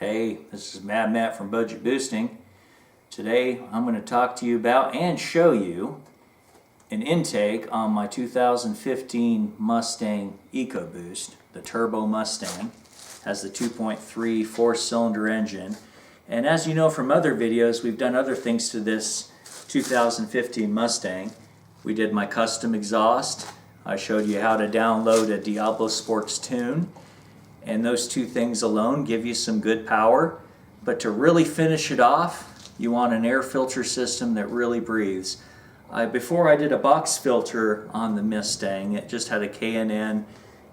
Hey, this is Mad Matt from Budget Boosting. Today I'm going to talk to you about and show you an intake on my 2015 Mustang EcoBoost. The Turbo Mustang has the 2.3 4-cylinder engine, and as you know from other videos, we've done other things to this 2015 Mustang. We did my custom exhaust. I showed you how to download a Diablo Sports tune. And those two things alone give you some good power. But to really finish it off, you want an air filter system that really breathes. Before I did a box filter on the Mustang, it just had a K&N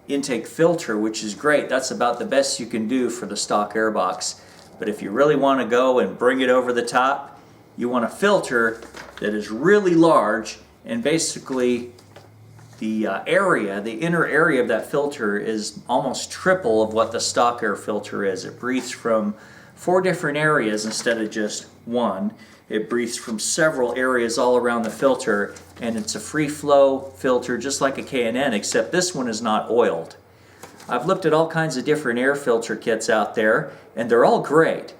intake filter, which is great. That's about the best you can do for the stock airbox. But if you really want to go and bring it over the top, you want a filter that is really large, and basically the inner area of that filter is almost triple of what the stock air filter is. It breathes from 4 different areas instead of just one. It breathes from several areas all around the filter, and it's a free flow filter just like a K&N, except this one is not oiled. I've looked at all kinds of different air filter kits out there, and they're all great.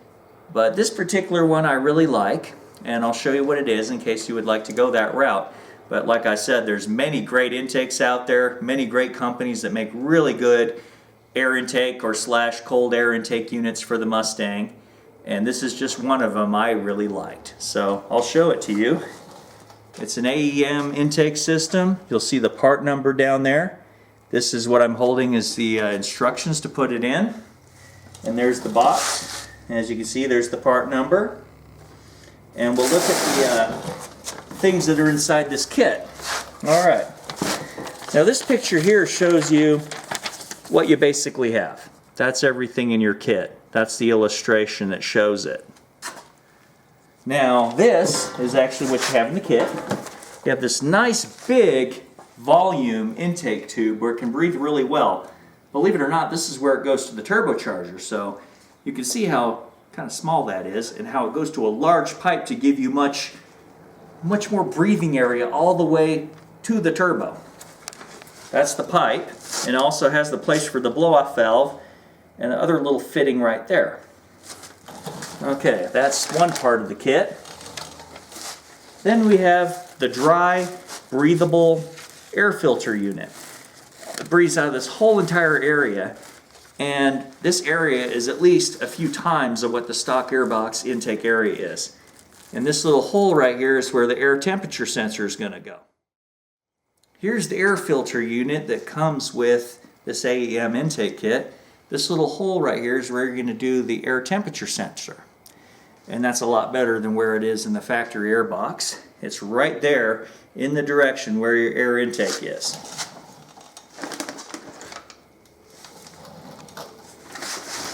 But this particular one I really like, and I'll show you what it is in case you would like to go that route. But like I said, there's many great intakes out there, many great companies that make really good air intake or / cold air intake units for the Mustang. And this is just one of them I really liked. So I'll show it to you. It's an AEM intake system. You'll see the part number down there. This is what I'm holding is the instructions to put it in. And there's the box. As you can see, there's the part number. And we'll look at the things that are inside this kit. Alright, now this picture here shows you what you basically have. That's everything in your kit. That's the illustration that shows it. Now this is actually what you have in the kit. You have this nice big volume intake tube where it can breathe really well. Believe it or not, this is where it goes to the turbocharger, so you can see how kind of small that is and how it goes to a large pipe to give you much more breathing area all the way to the turbo. That's the pipe, and it also has the place for the blow-off valve and the other little fitting right there. Okay, that's one part of the kit. Then we have the dry, breathable air filter unit. It breathes out of this whole entire area, and this area is at least a few times of what the stock airbox intake area is. And this little hole right here is where the air temperature sensor is going to go. Here's the air filter unit that comes with this AEM intake kit. This little hole right here is where you're going to do the air temperature sensor. And that's a lot better than where it is in the factory air box. It's right there in the direction where your air intake is.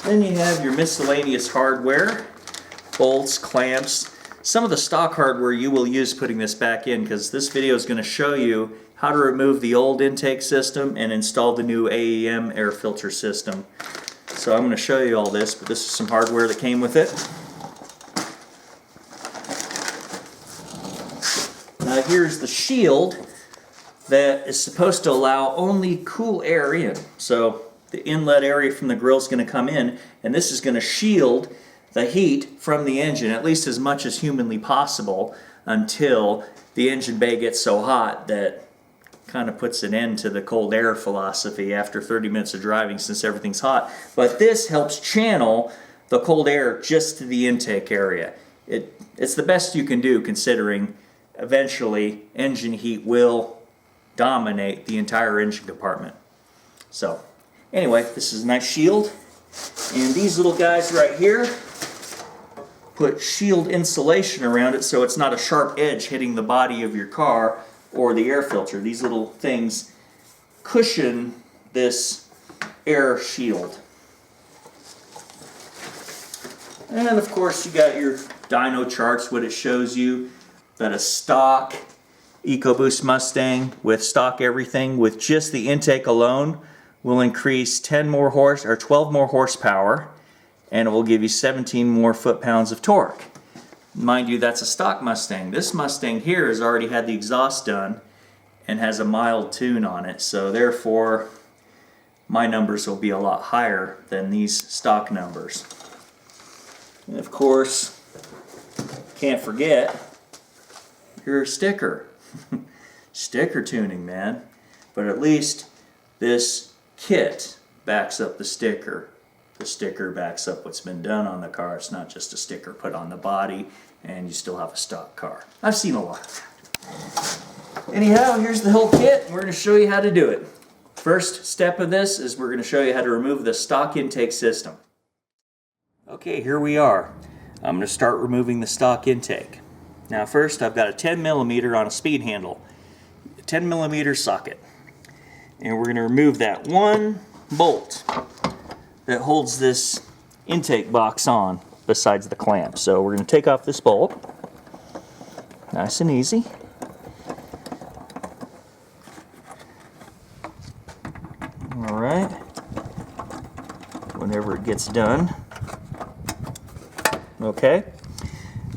Then you have your miscellaneous hardware, bolts, clamps. Some of the stock hardware you will use putting this back in, because this video is going to show you how to remove the old intake system and install the new AEM air filter system. So I'm going to show you all this, but this is some hardware that came with it. Now here's the shield that is supposed to allow only cool air in. So the inlet area from the grill is going to come in, and this is going to shield the heat from the engine at least as much as humanly possible until the engine bay gets so hot that kind of puts an end to the cold air philosophy after 30 minutes of driving, since everything's hot. But this helps channel the cold air just to the intake area. It's the best you can do, considering eventually engine heat will dominate the entire engine compartment. So anyway, this is a nice shield, and these little guys right here put shield insulation around it so it's not a sharp edge hitting the body of your car or the air filter. These little things cushion this air shield. And of course you got your dyno charts. What it shows you that a stock EcoBoost Mustang with stock everything with just the intake alone will increase 12 more horsepower, and it will give you 17 more foot-pounds of torque. Mind you, that's a stock Mustang. This Mustang here has already had the exhaust done and has a mild tune on it, so therefore my numbers will be a lot higher than these stock numbers. And of course, can't forget your sticker. Sticker tuning, man. But at least this kit backs up the sticker. The sticker backs up what's been done on the car. It's not just a sticker put on the body and you still have a stock car. I've seen a lot of that. Anyhow, here's the whole kit and we're going to show you how to do it. First step of this is we're going to show you how to remove the stock intake system. Okay, here we are. I'm going to start removing the stock intake. Now first I've got a 10mm on a speed handle. A 10mm socket. And we're going to remove that one bolt that holds this intake box on besides the clamp. So we're going to take off this bolt. Nice and easy. Alright. Whenever it gets done. Okay.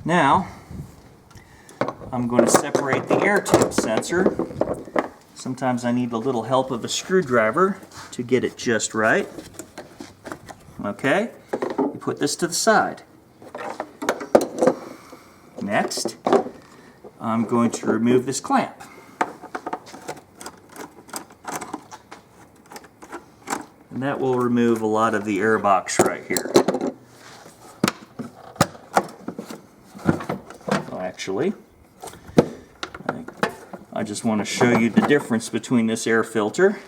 Now, I'm going to separate the air tube sensor. Sometimes I need a little help of a screwdriver to get it just right. Okay, you put this to the side. Next, I'm going to remove this clamp. And that will remove a lot of the air box right here. Well, actually, I just want to show you the difference between this air filter.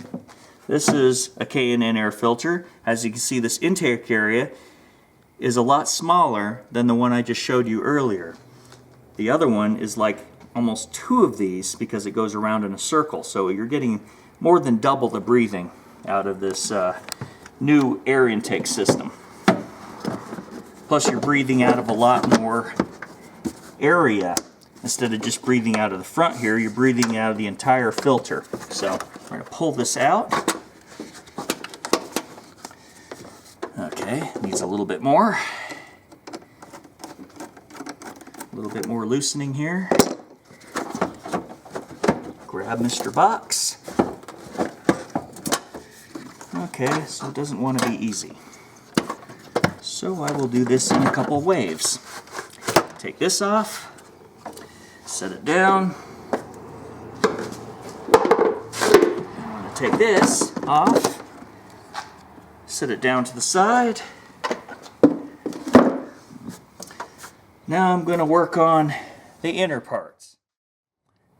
This is a K&N air filter. As you can see, this intake area is a lot smaller than the one I just showed you earlier. The other one is like almost 2 of these because it goes around in a circle. So you're getting more than double the breathing out of this new air intake system. Plus you're breathing out of a lot more area. Instead of just breathing out of the front here, you're breathing out of the entire filter. So we're going to pull this out. Okay, needs a little bit more. A little bit more loosening here. Grab Mr. Box. Okay, so it doesn't want to be easy. So I will do this in a couple waves. Take this off. Set it down. I'm going to take this off. Set it down to the side. Now I'm going to work on the inner parts.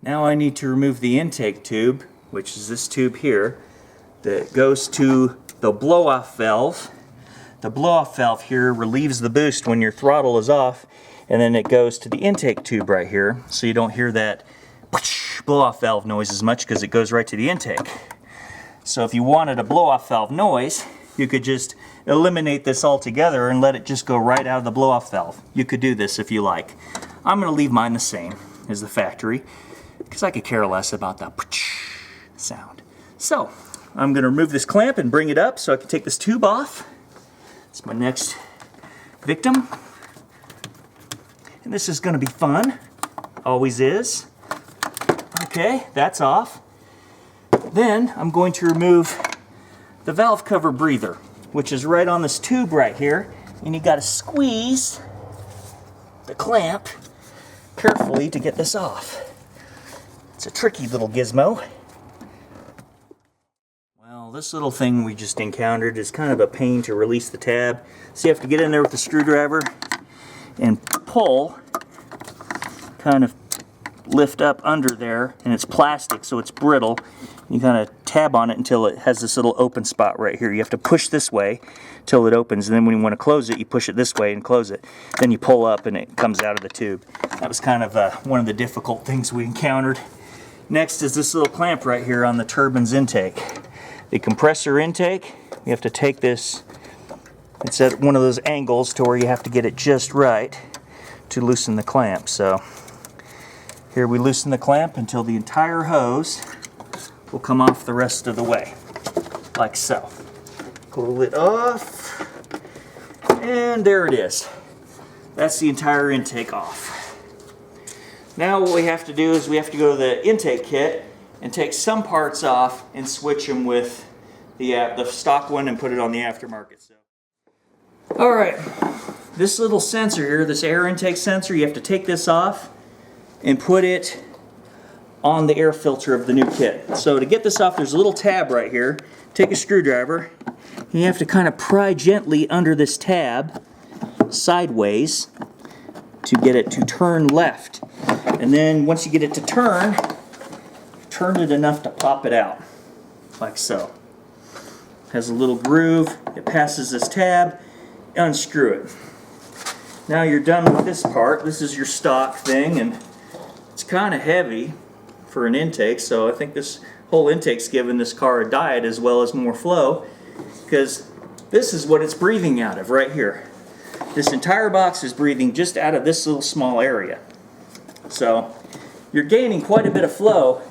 Now I need to remove the intake tube, which is this tube here, that goes to the blow-off valve. The blow-off valve here relieves the boost when your throttle is off, and then it goes to the intake tube right here, so you don't hear that blow-off valve noise as much because it goes right to the intake. So if you wanted a blow-off valve noise, you could just eliminate this altogether and let it just go right out of the blow-off valve. You could do this if you like. I'm going to leave mine the same as the factory because I could care less about the sound. So I'm going to remove this clamp and bring it up so I can take this tube off. It's my next victim. And this is going to be fun. Always is. Okay, that's off. Then I'm going to remove the valve cover breather, which is right on this tube right here. And you got to squeeze the clamp carefully to get this off. It's a tricky little gizmo. Well, this little thing we just encountered is kind of a pain to release the tab. So you have to get in there with the screwdriver and pull, kind of lift up under there, and it's plastic so it's brittle. You kind of tab on it until it has this little open spot right here. You have to push this way till it opens, and then when you want to close it, you push it this way and close it. Then you pull up and it comes out of the tube. That was kind of one of the difficult things we encountered. Next is this little clamp right here on the turbine's intake. The compressor intake, you have to take this, it's at one of those angles to where you have to get it just right to loosen the clamp. So here we loosen the clamp until the entire hose will come off the rest of the way, like so. Pull it off, and there it is. That's the entire intake off. Now what we have to do is we have to go to the intake kit and take some parts off and switch them with the stock one and put it on the aftermarket. So, all right, this little sensor here, this air intake sensor, you have to take this off and put it on the air filter of the new kit. So to get this off, there's a little tab right here. Take a screwdriver, and you have to kind of pry gently under this tab sideways to get it to turn left. And then once you get it to turn it enough to pop it out, like so. Has a little groove, it passes this tab, unscrew it. Now you're done with this part. This is your stock thing, and it's kind of heavy for an intake, so I think this whole intake's giving this car a diet as well as more flow, because this is what it's breathing out of right here. This entire box is breathing just out of this little small area. So you're gaining quite a bit of flow,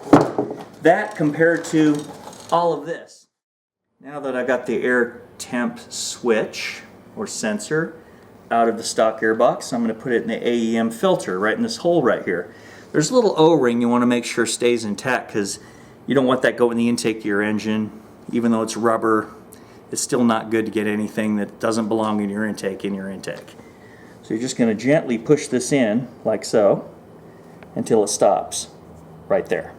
that compared to all of this. Now that I got the air temp switch or sensor out of the stock air box, I'm going to put it in the AEM filter right in this hole right here. There's a little O-ring you want to make sure stays intact, because you don't want that going in the intake of your engine. Even though it's rubber, it's still not good to get anything that doesn't belong in your intake. So you're just going to gently push this in like so until it stops right there.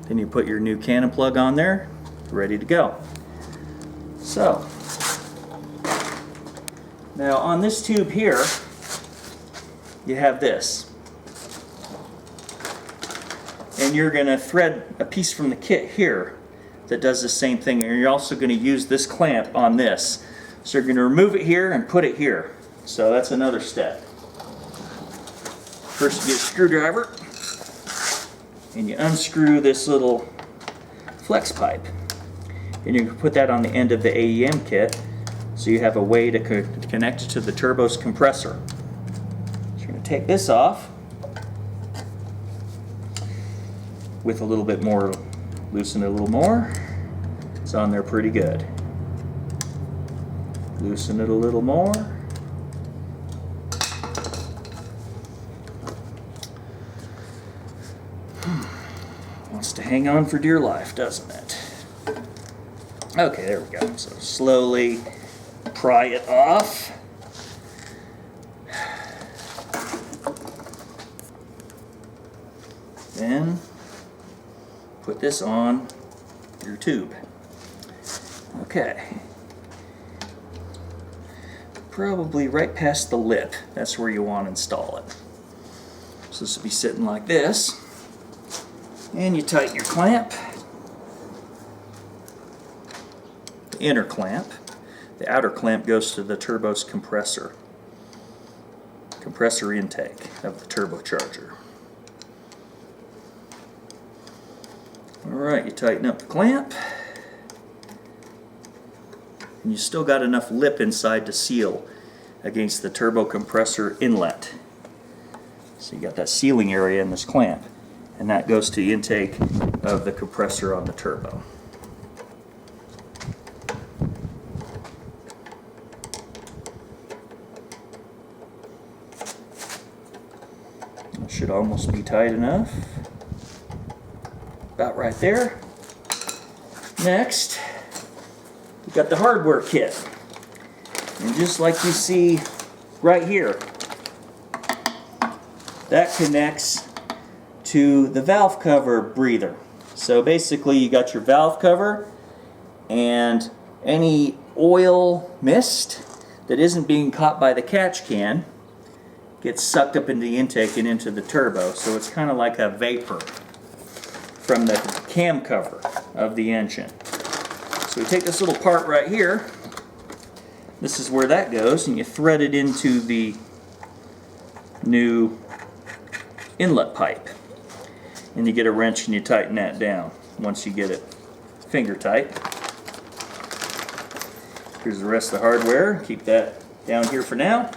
Then you put your new cannon plug on there, ready to go. So now on this tube here, you have this. And you're going to thread a piece from the kit here that does the same thing. And you're also going to use this clamp on this. So you're going to remove it here and put it here. So that's another step. First you get a screwdriver and you unscrew this little flex pipe. And you can put that on the end of the AEM kit so you have a way to connect it to the turbo's compressor. So you're going to take this off with a little bit more, loosen it a little more. It's on there pretty good. Loosen it a little more. Wants to hang on for dear life, doesn't it? Okay, there we go. So slowly pry it off. Then put this on your tube. Okay. Probably right past the lip. That's where you want to install it. So this will be sitting like this. And you tighten your clamp. The inner clamp. The outer clamp goes to the turbo's compressor. Compressor intake of the turbocharger. Alright, you tighten up the clamp. And you still got enough lip inside to seal against the turbo compressor inlet. So you got that sealing area in this clamp. And that goes to the intake of the compressor on the turbo. That should almost be tight enough. About right there. Next, we got the hardware kit. And just like you see right here, that connects to the valve cover breather. So basically you got your valve cover, and any oil mist that isn't being caught by the catch can gets sucked up into the intake and into the turbo. So it's kind of like a vapor from the cam cover of the engine. So we take this little part right here. This is where that goes, and you thread it into the new inlet pipe. And you get a wrench and you tighten that down once you get it finger tight. Here's the rest of the hardware. Keep that down here for now.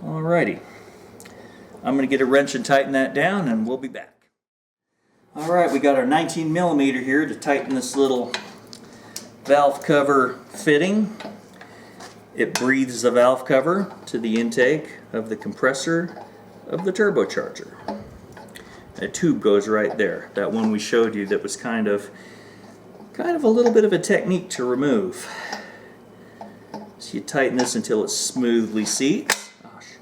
Alrighty. I'm going to get a wrench and tighten that down, and we'll be back. Alright, we got our 19mm here to tighten this little valve cover fitting. It breathes the valve cover to the intake of the compressor of the turbocharger. A tube goes right there. That one we showed you that was kind of a little bit of a technique to remove. So you tighten this until it smoothly seats. Gosh,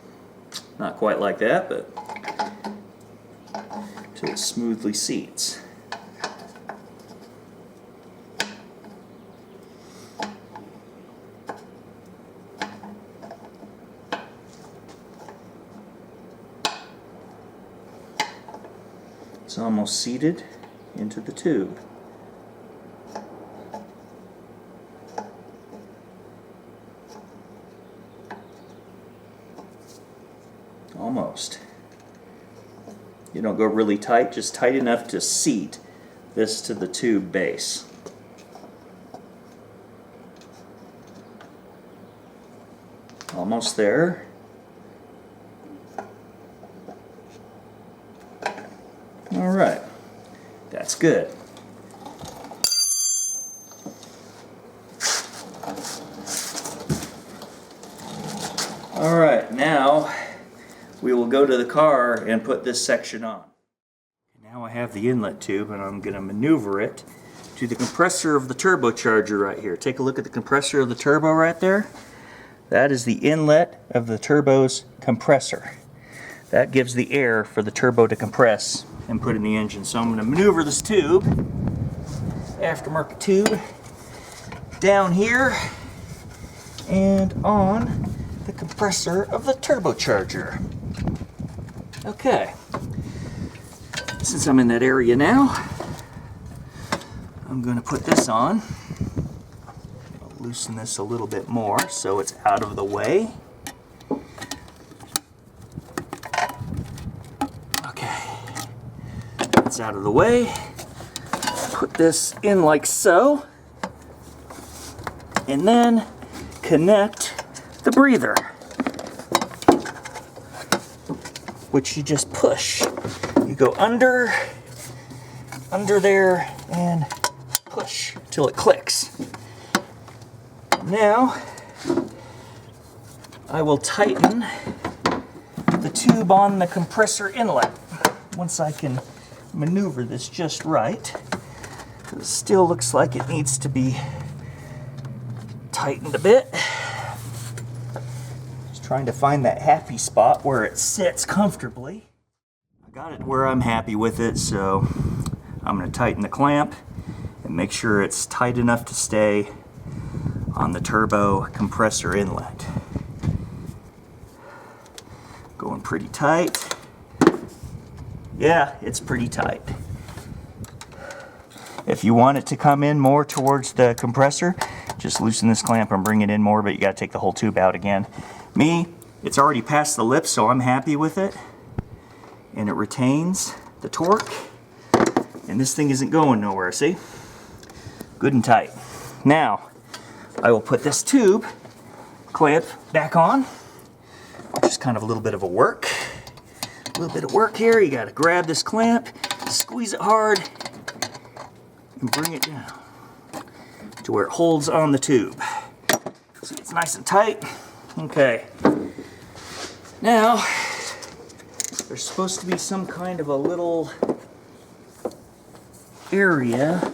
not quite like that, but until it smoothly seats. It's almost seated into the tube. Almost. You don't go really tight, just tight enough to seat this to the tube base. Almost there. All right, that's good. All right, now we will go to the car and put this section on. Now I have the inlet tube and I'm going to maneuver it to the compressor of the turbocharger right here. Take a look at the compressor of the turbo right there. That is the inlet of the turbo's compressor. That gives the air for the turbo to compress and put in the engine. So I'm going to maneuver this tube, aftermarket tube, down here and on the compressor of the turbocharger. Okay, since I'm in that area now, I'm going to put this on. I'll loosen this a little bit more so it's out of the way. Okay, it's out of the way. Put this in like so, and then connect the breather, which you just push. You go under there, and push till it clicks. Now I will tighten the tube on the compressor inlet once I can maneuver this just right. It still looks like it needs to be tightened a bit. Just trying to find that happy spot where it sits comfortably. I got it where I'm happy with it, so I'm going to tighten the clamp and make sure it's tight enough to stay on the turbo compressor inlet. Going pretty tight. Yeah, it's pretty tight. If you want it to come in more towards the compressor, just loosen this clamp and bring it in more, but you got to take the whole tube out again. Me, it's already past the lip, so I'm happy with it. And it retains the torque. And this thing isn't going nowhere, see? Good and tight. Now, I will put this tube clamp back on, which is kind of a little bit of a work. A little bit of work here. You got to grab this clamp, squeeze it hard, and bring it down to where it holds on the tube. See, it's nice and tight. Okay. Now, there's supposed to be some kind of a little area.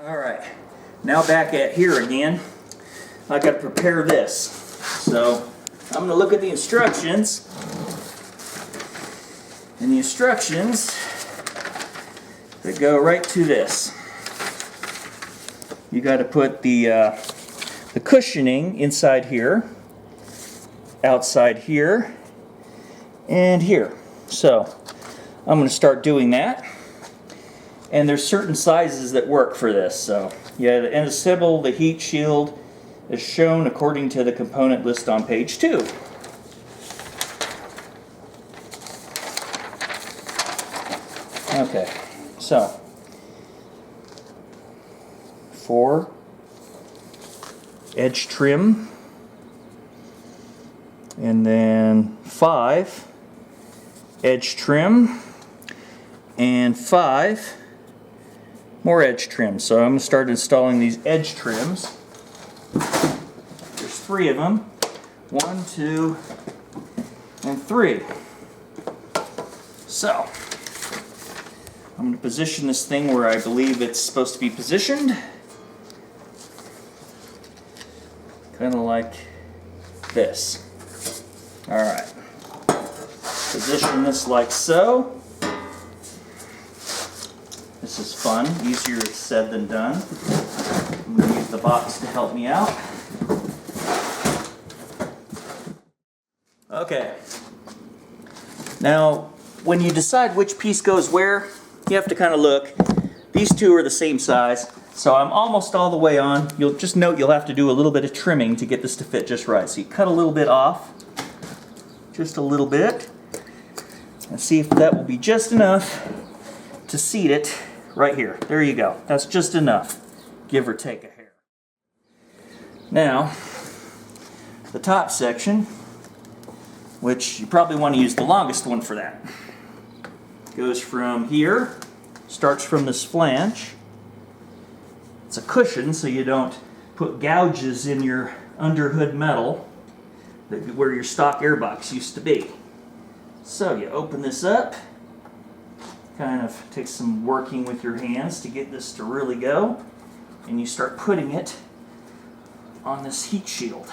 All right. Now back at here again. I got to prepare this. So I'm going to look at the instructions. And the instructions that go right to this. You got to put the cushioning inside here, outside here, and here. So I'm going to start doing that. And there's certain sizes that work for this. So yeah, the assemble the heat shield is shown according to the component list on page 2. Okay, so 4 edge trim, and then 5 edge trim, and 5 more edge trim. So I'm going to start installing these edge trims. There's 3 of them. 1, 2, and 3. So I'm going to position this thing where I believe it's supposed to be positioned. kind of like this. All right. Position this like so. This is fun, easier said than done. I'm going to use the box to help me out. Okay. Now, when you decide which piece goes where, you have to kind of look. These two are the same size, so I'm almost all the way on. You'll just note you'll have to do a little bit of trimming to get this to fit just right. So you cut a little bit off, just a little bit, and see if that will be just enough to seat it right here. There you go. That's just enough, give or take a hair. Now, the top section, which you probably want to use the longest one for that, goes from here, starts from this flange. It's a cushion so you don't put gouges in your underhood metal where your stock airbox used to be. So you open this up, kind of take some working with your hands to get this to really go, and you start putting it on this heat shield.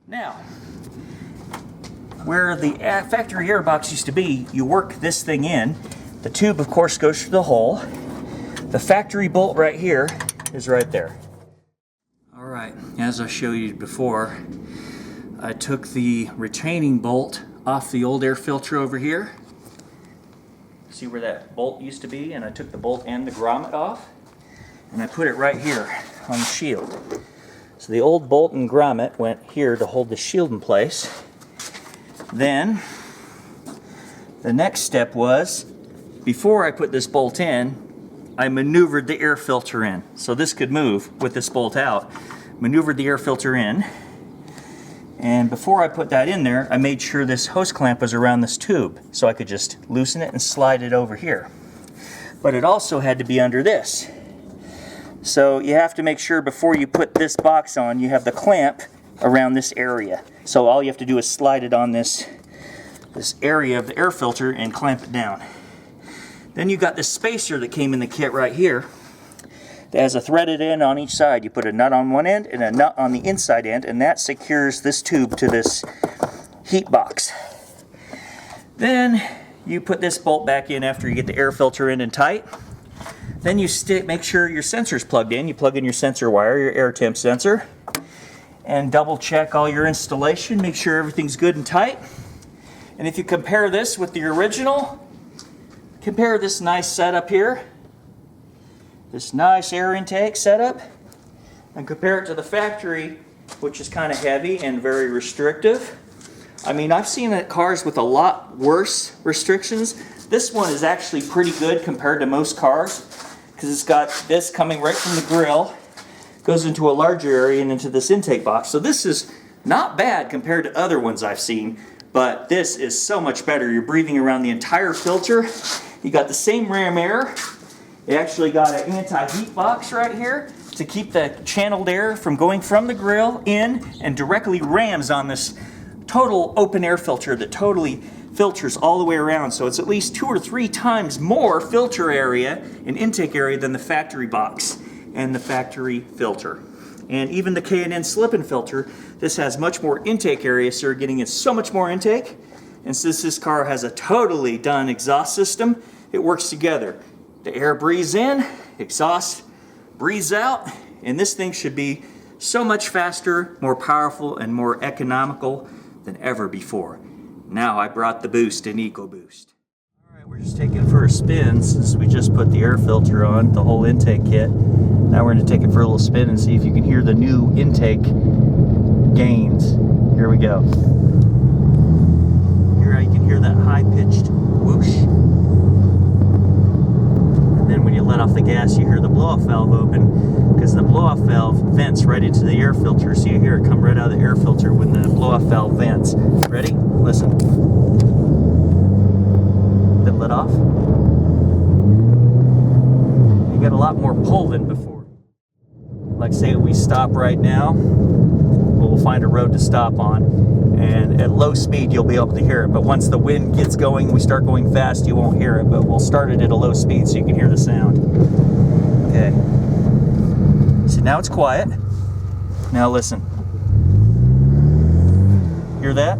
Now, where the factory airbox used to be, you work this thing in. The tube, of course, goes through the hole. The factory bolt right here is right there. All right, as I showed you before, I took the retaining bolt off the old air filter over here. See where that bolt used to be? And I took the bolt and the grommet off, and I put it right here on the shield. So the old bolt and grommet went here to hold the shield in place. Then, the next step was, before I put this bolt in, I maneuvered the air filter in. So this could move with this bolt out. Maneuvered the air filter in. And before I put that in there, I made sure this hose clamp was around this tube, so I could just loosen it and slide it over here. But it also had to be under this. So you have to make sure before you put this box on, you have the clamp around this area. So all you have to do is slide it on this area of the air filter and clamp it down. Then you got this spacer that came in the kit right here that has a threaded end on each side. You put a nut on one end and a nut on the inside end, and that secures this tube to this heat box. Then you put this bolt back in after you get the air filter in and tight. Then you make sure your sensor's plugged in. You plug in your sensor wire, your air temp sensor, and double check all your installation. Make sure everything's good and tight. And if you compare this with the original, compare this nice setup here, this nice air intake setup, and compare it to the factory, which is kind of heavy and very restrictive. I mean, I've seen cars with a lot worse restrictions. This one is actually pretty good compared to most cars, because it's got this coming right from the grill, goes into a larger area and into this intake box. So this is not bad compared to other ones I've seen, but this is so much better. You're breathing around the entire filter. You got the same ram air. It actually got an anti-heat box right here to keep the channeled air from going from the grill in and directly rams on this total open air filter that totally filters all the way around. So it's at least 2 or 3 times more filter area and intake area than the factory box and the factory filter. And even the K&N slip-in filter, this has much more intake area, so you're getting in so much more intake. And since this car has a totally done exhaust system, it works together. The air breathes in, exhaust breathes out, and this thing should be so much faster, more powerful, and more economical than ever before. Now I brought the boost in EcoBoost. All right, we're just taking it for a spin since we just put the air filter on, the whole intake kit. Now we're going to take it for a little spin and see if you can hear the new intake gains. Here we go. Here you can hear that high-pitched whoosh. And then when you let off the gas, you hear the blow-off valve open, because the blow-off valve vents right into the air filter, so you hear it come right out of the air filter when the blow-off valve vents. Ready? Listen. Then let off. You get a lot more pull than before. Like say we stop right now, we'll find a road to stop on, and at low speed you'll be able to hear it, but once the wind gets going, we start going fast, you won't hear it, but we'll start it at a low speed so you can hear the sound. Okay. So now it's quiet. Now listen. Hear that?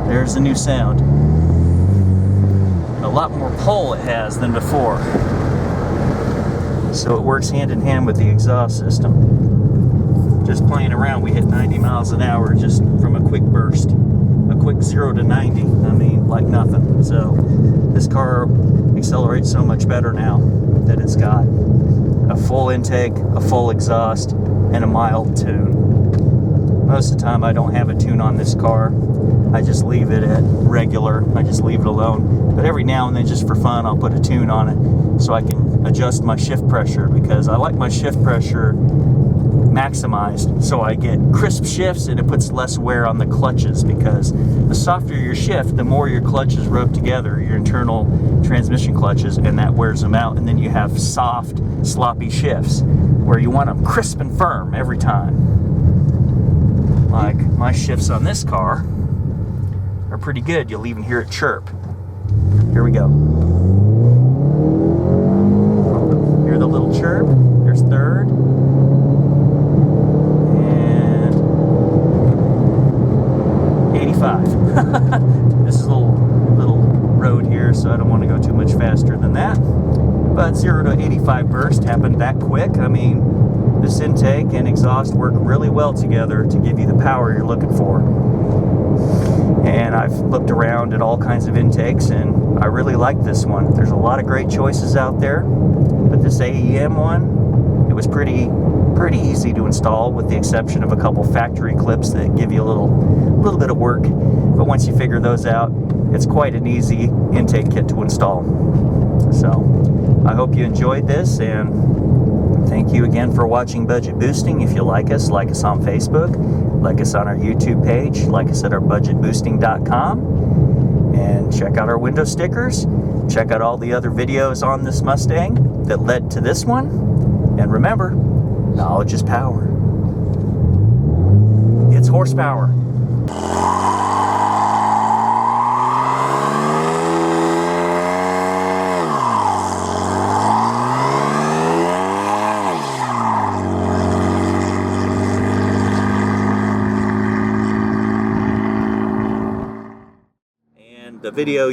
There's the new sound. And a lot more pull it has than before. So it works hand in hand with the exhaust system. Just playing around, we hit 90 miles an hour just from a quick burst. A quick 0 to 90, I mean, like nothing. So this car accelerates so much better now that it's got a full intake, a full exhaust, and a mild tune. Most of the time I don't have a tune on this car. I just leave it at regular. I just leave it alone. But every now and then, just for fun, I'll put a tune on it so I can adjust my shift pressure, because I like my shift pressure maximized so I get crisp shifts and it puts less wear on the clutches, because the softer your shift, the more your clutches rub together, your internal transmission clutches, and that wears them out, and then you have soft, sloppy shifts where you want them crisp and firm every time. Like my shifts on this car are pretty good. You'll even hear it chirp. Here we go. Hear the little chirp? There's third. And 85. This is a little road here, so I don't want to go too much faster than that. But 0 to 85 burst happened that quick. I mean, this intake and exhaust work really well together to give you the power you're looking for. And I've looked around at all kinds of intakes, and I really like this one. There's a lot of great choices out there, but this AEM one, it was pretty easy to install, with the exception of a couple factory clips that give you a little bit of work. But once you figure those out, it's quite an easy intake kit to install. So I hope you enjoyed this, and thank you again for watching Budget Boosting. If you like us on Facebook, like us on our YouTube page, like us at our budgetboosting.com, and check out our window stickers. Check out all the other videos on this Mustang that led to this one. And remember, knowledge is power. It's horsepower. The video